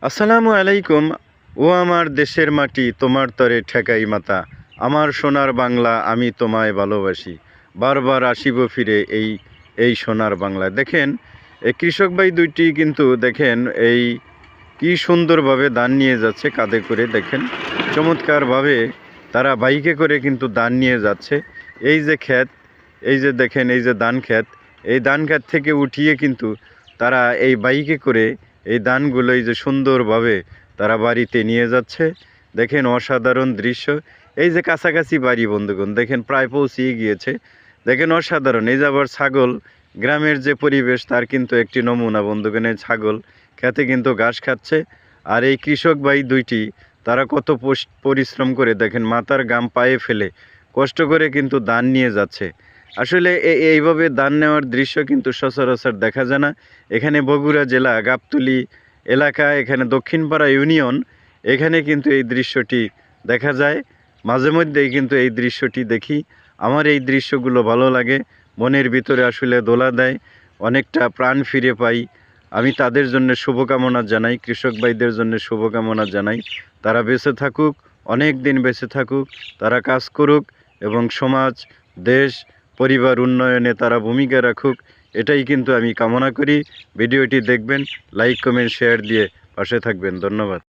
আসসালামু আলাইকুম। ও আমার দেশের মাটি তোমার তরে ঠেকাই মাতা, আমার সোনার বাংলা আমি তোমায় ভালোবাসি, বারবার আসিব ফিরে এই সোনার বাংলায়। দেখেন এই কৃষক ভাই দুইটি কিন্তু দেখেন এই কি সুন্দরভাবে ধান নিয়ে যাচ্ছে কাঁধে করে। দেখেন চমৎকারভাবে তারা বাইকে করে কিন্তু ধান নিয়ে যাচ্ছে। এই যে ক্ষেত, এই যে দেখেন এই যে ধান ক্ষেত, এই ধান ক্ষেত থেকে উঠিয়ে কিন্তু তারা এই বাইকে করে এই ধানগুলো এই যে সুন্দরভাবে তারা বাড়িতে নিয়ে যাচ্ছে। দেখেন অসাধারণ দৃশ্য। এই যে কাছাকাছি বাড়ি বন্ধুগণ, দেখেন প্রায় পৌঁছিয়ে গিয়েছে। দেখেন অসাধারণ। এই যে আবার ছাগল, গ্রামের যে পরিবেশ তার কিন্তু একটি নমুনা বন্ধুগণ। এই ছাগল খেতে কিন্তু ঘাস খাচ্ছে। আর এই কৃষক ভাই দুইটি তারা কত পরিশ্রম করে দেখেন মাথার ঘাম পায়ে ফেলে কষ্ট করে কিন্তু ধান নিয়ে যাচ্ছে। আসলে এইভাবে ধান নেওয়ার দৃশ্য কিন্তু সচরাচর দেখা যায় না। এখানে বগুড়া জেলা গাবতলী এলাকা, এখানে দক্ষিণপাড়া ইউনিয়ন, এখানে কিন্তু এই দৃশ্যটি দেখা যায়। মাঝে মধ্যেই কিন্তু এই দৃশ্যটি দেখি। আমার এই দৃশ্যগুলো ভালো লাগে, মনের ভিতরে আসলে দোলা দেয়, অনেকটা প্রাণ ফিরে পাই। আমি তাদের জন্য শুভকামনা জানাই, কৃষক ভাইদের জন্য শুভকামনা জানাই। তারা বেঁচে থাকুক, অনেক দিন বেঁচে থাকুক, তারা কাজ করুক এবং সমাজ, দেশ, পরিবার উন্নয়নে তারা ভূমিকা রাখুক, এটাই কিন্তু আমি কামনা করি। ভিডিওটি দেখবেন, লাইক কমেন্ট শেয়ার দিয়ে পাশে থাকবেন। ধন্যবাদ।